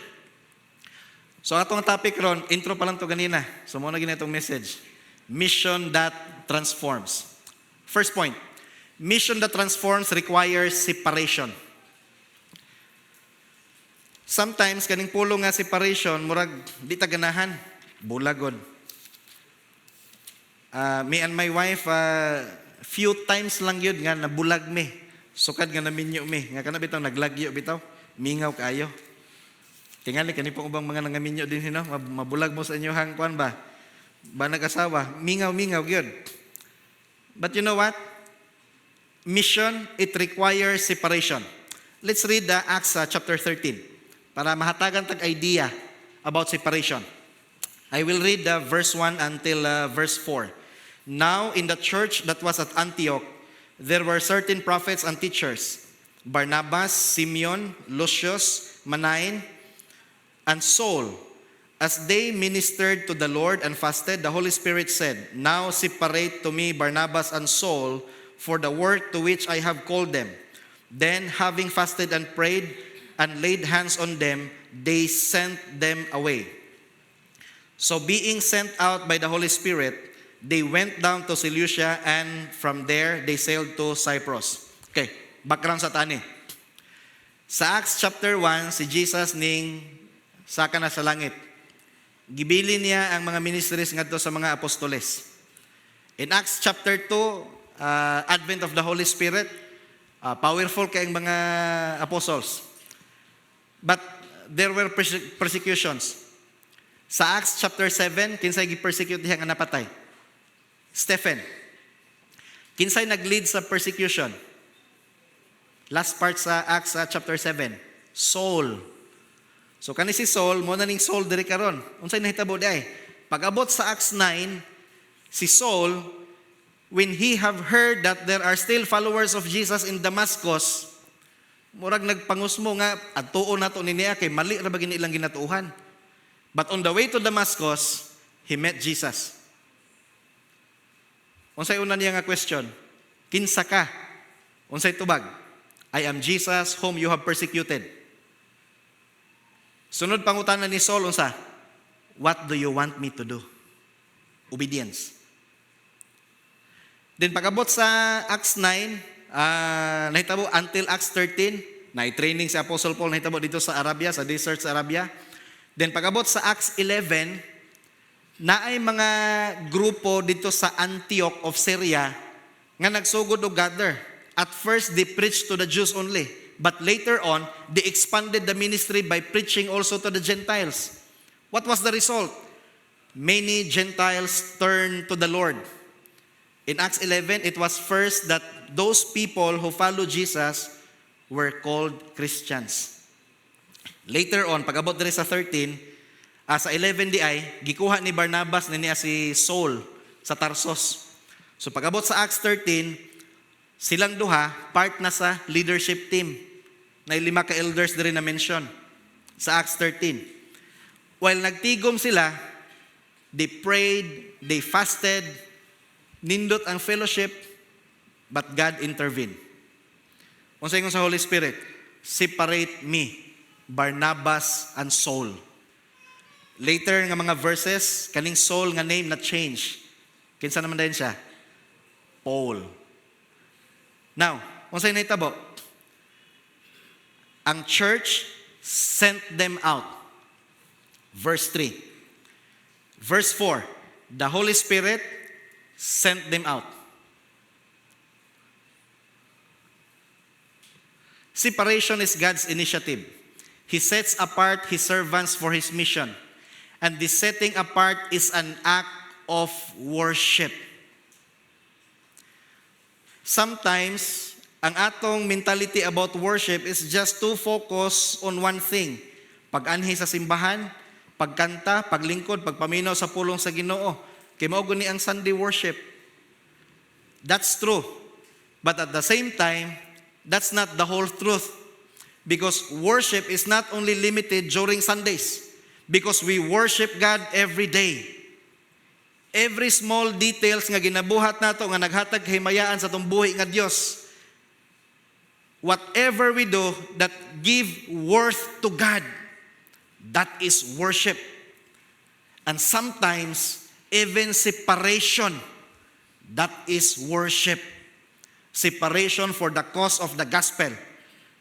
So atong topic ron, intro pa lang to ganina. So muna gina itong message. Mission that transforms. First point, mission that transforms requires separation. Sometimes kaning pulong nga separation, murag di ta ganahan, bulagod. Me and my wife, few times lang yun nga nabulag me. Sukad nga naminyo me. Nga kana bitaw naglagyo bitaw. Mingaw kayo. Tingali kani pong ubang mga nangaminyo din sino, mabulag mo sa inyo hangkuan ba? Ba nag-asawa, mingaw gyud. But you know what? Mission, it requires separation. Let's read the Acts chapter 13 para mahatagan tag idea about separation. I will read verse 1 until verse 4. Now in the church that was at Antioch, there were certain prophets and teachers, Barnabas, Simeon, Lucius, Manaen, and Saul. As they ministered to the Lord and fasted, the Holy Spirit said, "Now separate to me Barnabas and Saul for the work to which I have called them." Then, having fasted and prayed and laid hands on them, they sent them away. So being sent out by the Holy Spirit, they went down to Seleucia, and from there they sailed to Cyprus. Okay, background sa tani. Sa Acts chapter 1, si Jesus ning saka na sa langit. Gibili niya ang mga ministries ngadto sa mga apostoles. In Acts chapter 2, advent of the Holy Spirit, powerful kay ang mga apostles. But there were persecutions. Sa Acts chapter 7, kinsay gi-persecute diha nga napatay? Stephen. Kinsay nag-lead sa persecution? Last part sa Acts chapter 7, Saul. So kani si Saul, mo na ning Saul diri karon. Unsay nahitabo di ay? Pag-abot sa Acts 9, si Saul, when he have heard that there are still followers of Jesus in Damascus, murag nagpangusmo nga adtuon nato niya kay mali ra ba gini ilang ginatuuhan. But on the way to Damascus, he met Jesus. Unsay una niya nga question? Kinsa ka? Unsay tubag? I am Jesus whom you have persecuted. Sunod pangutana ni Saul unsa? What do you want me to do? Obedience. Then pag-abot sa Acts 9, nahitabo until Acts 13, na-training si Apostle Paul nahitabo dito sa Arabia, sa desert sa Arabia. Then pag-abot sa Acts 11, naay mga grupo dito sa Antioch of Syria nga nagsugod og gather. At first, they preached to the Jews only. But later on, they expanded the ministry by preaching also to the Gentiles. What was the result? Many Gentiles turned to the Lord. In Acts 11, it was first that those people who follow Jesus were called Christians. Later on, pag-abot diri sa 13, sa 11 di ay, gikuha ni Barnabas na niya si Saul sa Tarsos. So pag-abot sa Acts 13, silang duha, part na sa leadership team. Na 5 ka elders diri na mention sa Acts 13. While nagtigom sila, they prayed, they fasted, nindot ang fellowship, but God intervened. Unsay ingon sa Holy Spirit? Separate me, Barnabas and Saul. Later nga mga verses, kaning Saul nga name na change. Kinsa naman din siya? Paul. Now, unsay nahitabo? Ang church sent them out. Verse 3. Verse 4. The Holy Spirit sent them out. Separation is God's initiative. He sets apart His servants for His mission. And this setting apart is an act of worship. Sometimes, ang atong mentality about worship is just to focus on one thing. Pag-anhi sa simbahan, pagkanta, paglingkod, pagpaminaw sa pulong sa Ginoo. Kay mao guni ang Sunday worship. That's true. But at the same time, that's not the whole truth. Because worship is not only limited during Sundays. Because we worship God every day. Every small details nga ginabuhat nato nga naghatag himayaan sa atong buhi nga Dios. Whatever we do that give worth to God, that is worship. And sometimes, even separation, that is worship. Separation for the cause of the gospel.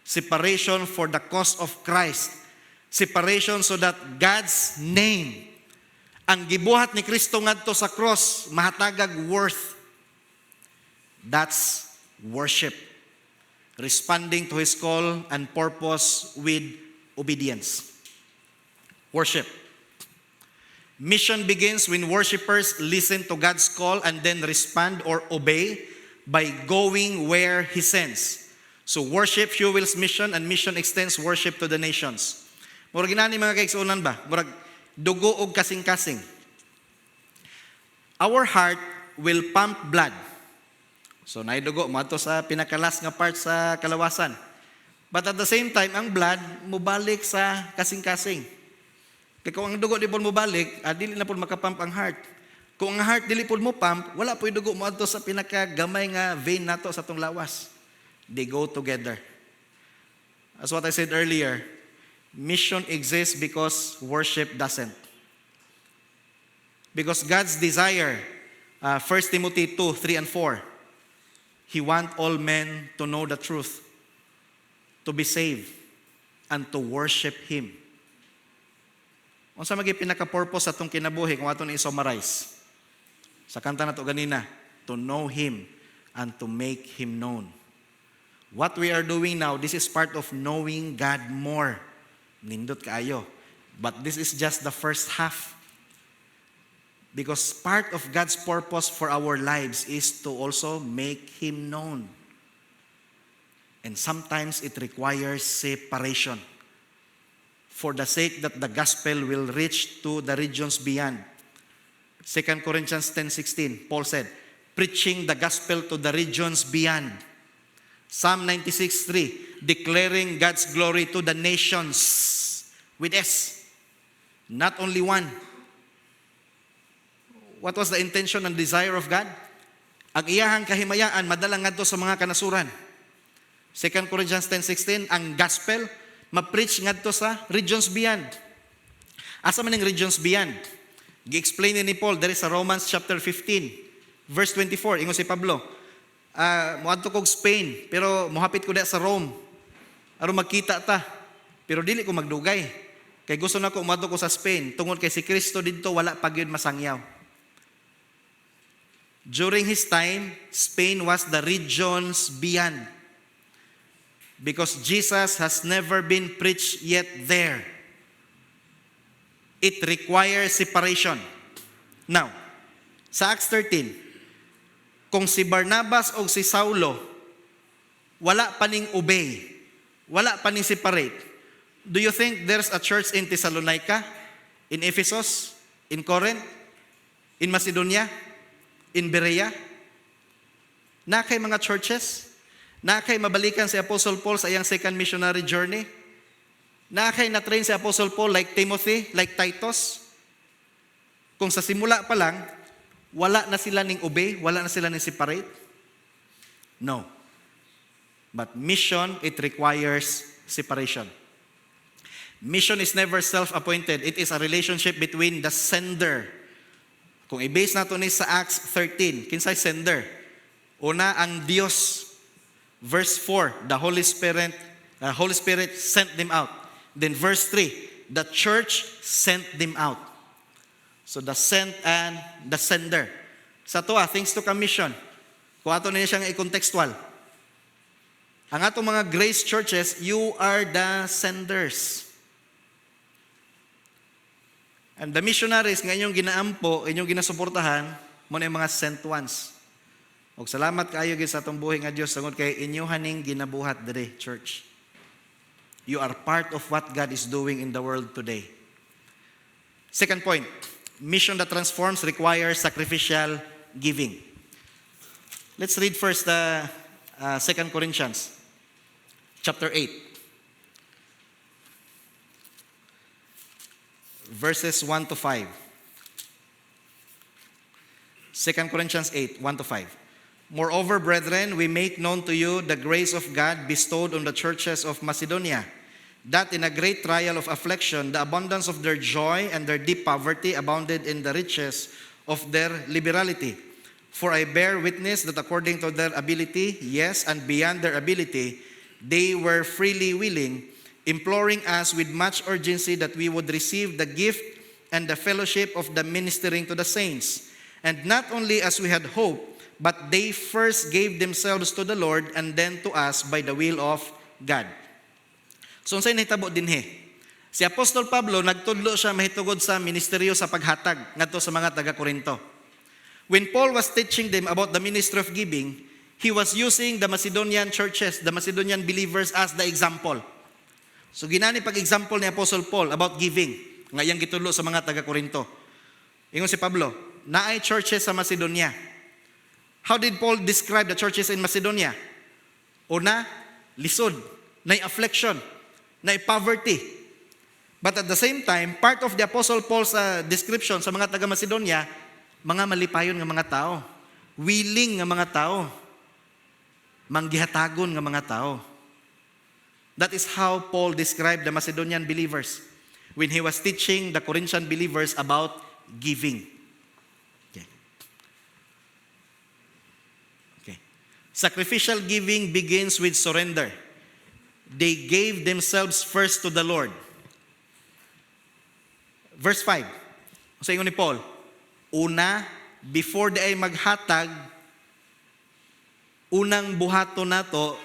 Separation for the cause of Christ. Separation so that God's name, ang gibuhat ni Kristo ngadto sa cross, mahatagag worth. That's worship. Responding to His call and purpose with obedience. Worship. Mission begins when worshipers listen to God's call and then respond or obey by going where He sends. So worship fuels mission and mission extends worship to the nations. Murag ginani mga kaigsuonan ba? Murag dugo og kasing-kasing. Our heart will pump blood. So naidugo mo ato sa pinakalas nga part sa kalawasan. But at the same time, ang blood mubalik sa kasing-kasing. Kaya kung ang dugo di po mo balik, dili na po makapump ang heart. Kung ang heart dili po mo pump, wala po yung dugo mo ato sa pinakagamay nga vein nato sa tong lawas. They go together. As what I said earlier, mission exists because worship doesn't. Because God's desire, 1 Timothy 2, 3 and 4, He wants all men to know the truth, to be saved, and to worship Him. Unsa maging pinaka-purpose sa itong kinabuhi kung ato na i-summarize? Sa kanta na ito ganina, to know Him and to make Him known. What we are doing now, this is part of knowing God more. Nindot kaayo. But this is just the first half. Because part of God's purpose for our lives is to also make Him known. And sometimes it requires separation for the sake that the gospel will reach to the regions beyond. 2 Corinthians 10:16, Paul said, preaching the gospel to the regions beyond. Psalm 96:3, declaring God's glory to the nations with S, not only one. What was the intention and desire of God? Ang iyahang kahimayaan madalang ngadto sa mga kanasuran. 2 Corinthians 10:16, ang gospel ma-preach ngadto sa regions beyond. Asa man ang regions beyond? Gi-explain ni Paul there sa Romans chapter 15, verse 24. Ingon si Pablo, moadto kog Spain, pero mohapit ko da sa Rome. Aron magkita ta. Pero dili ko magdugay. Kay gusto na ko moadto ko sa Spain tungod kay si Kristo didto wala pa gyud masangyaw. During his time, Spain was the regions beyond. Because Jesus has never been preached yet there. It requires separation. Now, sa Acts 13, kung si Barnabas o si Saulo, wala pa ning obey, wala pa ning separate, do you think there's a church in Thessalonica, in Ephesus, in Corinth, in Macedonia, in Berea? Na kay mga churches? Na kay mabalikan si Apostle Paul sa iyang second missionary journey? Na kay na-train si Apostle Paul like Timothy, like Titus? Kung sa simula pa lang, wala na sila ning obey, wala na sila ning separate? No. But mission, it requires separation. Mission is never self-appointed. It is a relationship between the sender. Kung i-base nato ni sa Acts 13, kinsay sender? Una, ang Dios. Verse 4, the Holy Spirit sent them out. Then verse 3, the church sent them out. So the sent and the sender. Sa to things to commission. Kung ato niya siyang i-contextual. Ang atong mga grace churches, you are the senders. And the missionaries nga inyong ginaampo, inyong ginasuportahan, mo na yung mga sent ones. Og salamat kaayo gid sa atong buhi nga Dios tungod kay inyo haning ginabuhat diri, church. You are part of what God is doing in the world today. Second point, mission that transforms requires sacrificial giving. Let's read first 2 Corinthians chapter 8. Verses 1 to 5. 2 Corinthians 8, 1 to 5. Moreover, brethren, we make known to you the grace of God bestowed on the churches of Macedonia. that in a great trial of affliction, the abundance of their joy and their deep poverty abounded in the riches of their liberality. For I bear witness that according to their ability, yes, and beyond their ability, they were freely willing, imploring us with much urgency that we would receive the gift and the fellowship of the ministering to the saints. And not only as we had hoped, but they first gave themselves to the Lord and then to us by the will of God. So, unsay nahitabo dinhi? Si Apostol Pablo, nagtudlo siya mahitugod sa ministeryo sa paghatag ngadto sa mga taga-Korinto. When Paul was teaching them about the ministry of giving, he was using the Macedonian churches, the Macedonian believers as the example. So, ginani pag-example ni Apostle Paul about giving, ngayang gitudlo sa mga taga-Korinto. Ingon si Pablo, naay churches sa Macedonia. How did Paul describe the churches in Macedonia? Una, lisod, nay affliction, nay poverty. But at the same time, part of the Apostle Paul's description sa mga taga-Macedonia, mga malipayon nga mga tao, willing nga mga tao, manggihatagon nga mga tao. That is how Paul described the Macedonian believers when he was teaching the Corinthian believers about giving. Okay. Sacrificial giving begins with surrender. They gave themselves first to the Lord. Verse 5. Sa ingon ni Paul, una, before di ay maghatag, unang buhato nato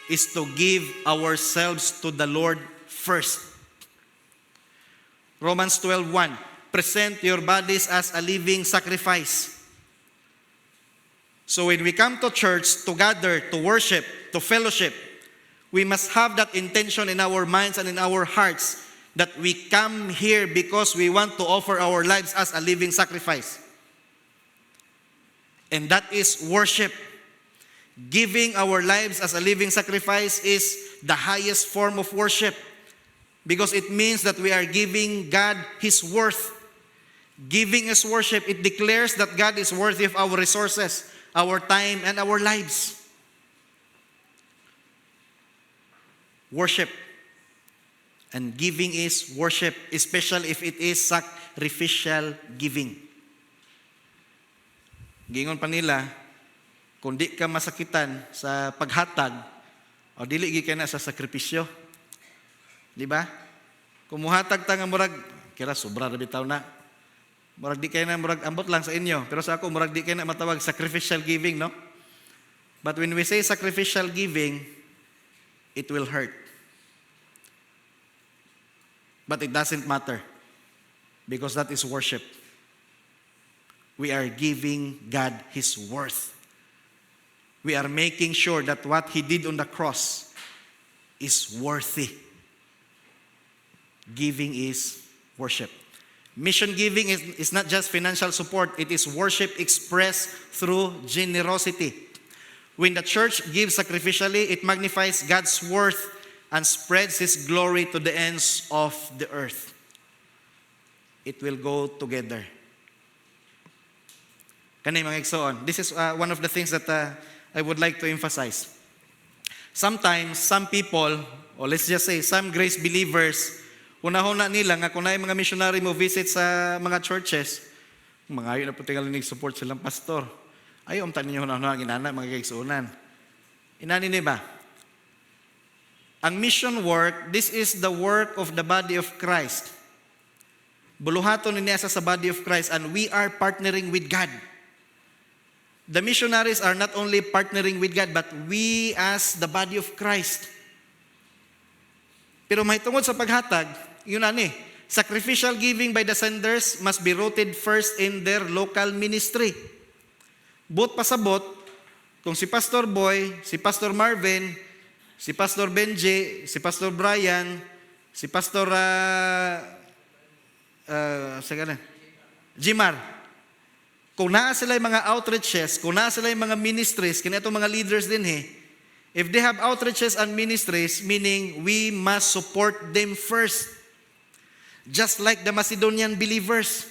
is to give ourselves to the Lord first. Romans 12:1, present your bodies as a living sacrifice. So when we come to church to gather, to worship, to fellowship, we must have that intention in our minds and in our hearts that we come here because we want to offer our lives as a living sacrifice. And that is worship. Giving our lives as a living sacrifice is the highest form of worship because it means that we are giving God His worth. Giving is worship. It declares that God is worthy of our resources, our time, and our lives. Worship. And giving is worship, especially if it is sacrificial giving. Gingon pa nila, kung di ka masakitan sa paghatag, o dili gi ka na sa sakripisyo. Di ba? Kung muhatag ta nga murag, kira sobra ra bitaw na. Murag di kay na murag ambot lang sa inyo, pero sa ako murag di kay na matawag sacrificial giving, no? But when we say sacrificial giving, it will hurt. But it doesn't matter because that is worship. We are giving God His worth. We are making sure that what He did on the cross is worthy. Giving is worship. Mission giving is not just financial support, it is worship expressed through generosity. When the church gives sacrificially, it magnifies God's worth and spreads His glory to the ends of the earth. It will go together. Kanay mga igsoon, this is one of the things that I would like to emphasize. Sometimes, some people, or let's just say, some grace believers, hunahuna nila nga kung na mga missionary mo visit sa mga churches, mga ayo na po tingal support silang pastor. Ayaw tanin niyo hunahuna ang inana, mga kaigsuunan. Inani ni ba? Ang mission work, this is the work of the body of Christ. Buluhaton niya sa body of Christ and we are partnering with God. The missionaries are not only partnering with God, but we as the body of Christ. Pero mahitungod sa paghatag, yun ani, sacrificial giving by the senders must be rooted first in their local ministry. Bot pasabot, kung si Pastor Boy, si Pastor Marvin, si Pastor Benji, si Pastor Brian, si Pastor Jimar. Kung naa sila yung mga outreaches, kung naa sila yung mga ministries, kina itong mga leaders din if they have outreaches and ministries, meaning we must support them first. Just like the Macedonian believers.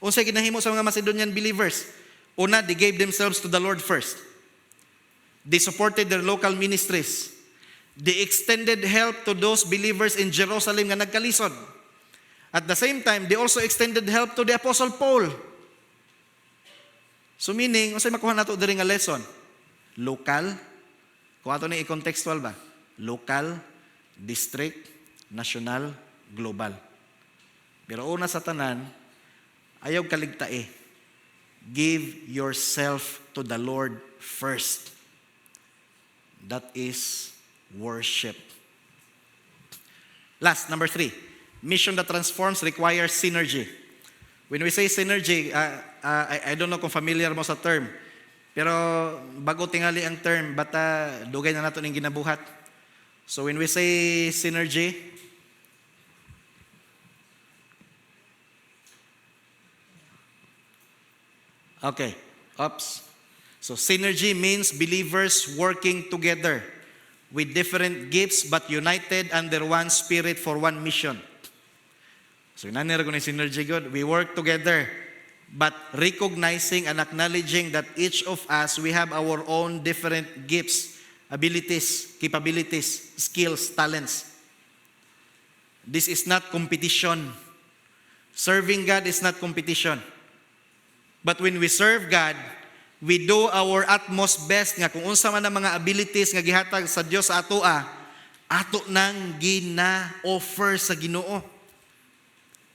Unsay ginahimo sa mga Macedonian believers? Una, they gave themselves to the Lord first. They supported their local ministries. The extended help to those believers in Jerusalem nga nagkalisod. At the same time, they also extended help to the Apostle Paul. So meaning, unsay makuha nato diri nga lesson? Local, kung ato ni i-contextual ba? Local, district, national, global. Pero una sa tanan, ayaw kaligtae. Give yourself to the Lord first. That is worship. Last, number 3. Mission that transforms requires synergy. When we say synergy, I don't know kung familiar mo sa term. Pero bago tingali ang term, bata dugay na nato ning ginabuhat. So when we say synergy, okay, oops. So synergy means believers working together with different gifts but united under one spirit for one mission. So nanira ko ni synergy God. We work together but recognizing and acknowledging that each of us, we have our own different gifts, abilities, capabilities, skills, talents. This is not competition. Serving God is not competition. But when we serve God, we do our utmost best nga kung unsa man ang mga abilities nga gihatag sa Dios sa ato nang gina-offer sa Ginoo.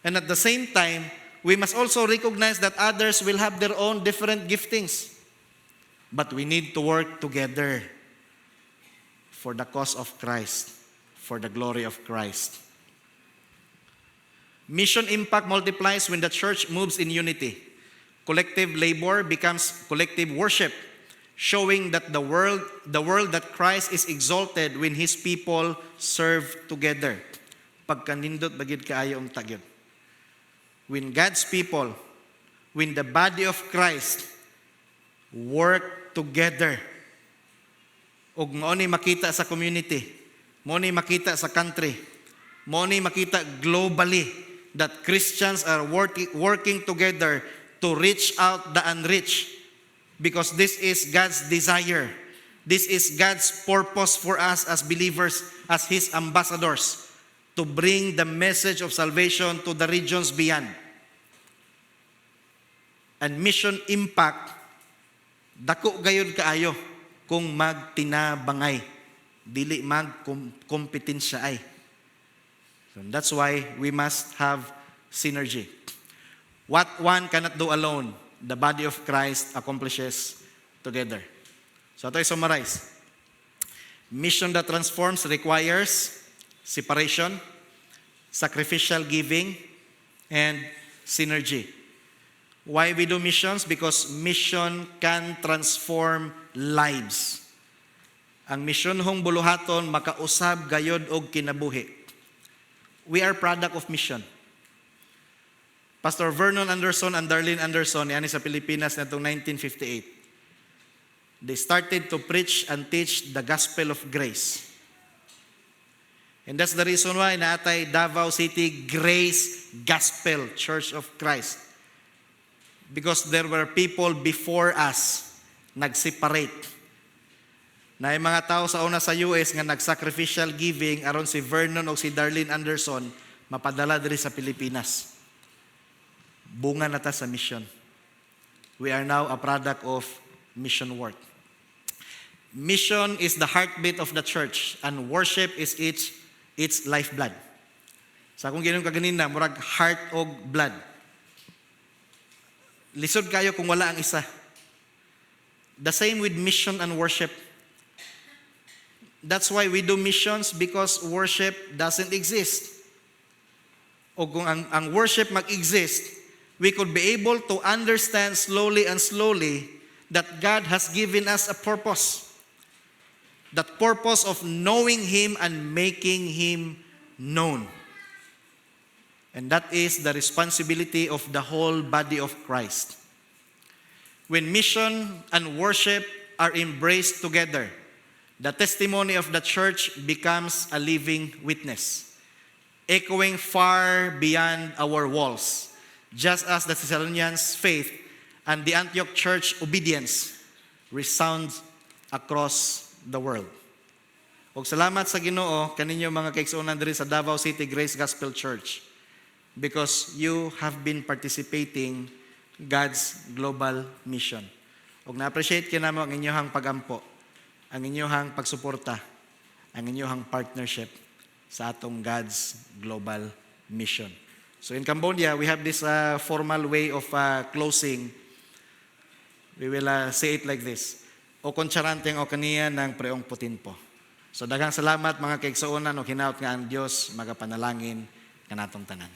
And at the same time, we must also recognize that others will have their own different giftings. But we need to work together for the cause of Christ, for the glory of Christ. Mission impact multiplies when the church moves in unity. Collective labor becomes collective worship, showing that the world that Christ is exalted when His people serve together. Pagkanindot bagid kaayo ang tagyon. When God's people, when the body of Christ work together, ug mao ni makita sa community, mao ni makita sa country, mao ni makita globally that Christians are working together to reach out the unreached, because this is God's desire. This is God's purpose for us as believers, as His ambassadors, to bring the message of salvation to the regions beyond. And mission impact, dako gayud kaayo kung magtinabangay, dili magkompetensya ay. So that's why we must have synergy. What one cannot do alone, the body of Christ accomplishes together. So ito i-summarize. Mission that transforms requires separation, sacrificial giving, and synergy. Why we do missions? Because mission can transform lives. Ang mission hong buluhaton makausab gayod og kinabuhi. We are product of mission. Pastor Vernon Anderson and Darlene Anderson, yan sa Pilipinas na 1958. They started to preach and teach the gospel of grace. And that's the reason why naatay Davao City Grace Gospel Church of Christ. Because there were people before us nag-separate. Na yung mga tao sa una sa US nga nag-sacrificial giving aron si Vernon o si Darlene Anderson mapadala diri sa Pilipinas. Bunga na ta sa mission. We are now a product of mission work. Mission is the heartbeat of the church and worship is its lifeblood. Sa akong ginom kaganina, murag heart og blood. Lisod kayo kung wala ang isa. The same with mission and worship. That's why we do missions, because worship doesn't exist. O kung ang worship mag-exist, we could be able to understand slowly that God has given us a purpose. That purpose of knowing Him and making Him known. And that is the responsibility of the whole body of Christ. When mission and worship are embraced together, the testimony of the church becomes a living witness, echoing far beyond our walls, just as the Thessalonians' faith and the Antioch church obedience resounds across the world. Og salamat sa Ginoo kaninyo mga kaigsuonan diri sa Davao City Grace Gospel Church because you have been participating God's global mission. Og na-appreciate kinamo ang inyong pagampo, ang inyong pagsuporta, ang inyong partnership sa atong God's global mission. So in Cambodia, we have this formal way of closing. We will say it like this. O konsyaranteng o kaniya ng preong putin po. So daghang salamat mga kaigsuonan o hinaut nga ang Dios magapanalangin kanatong tanan.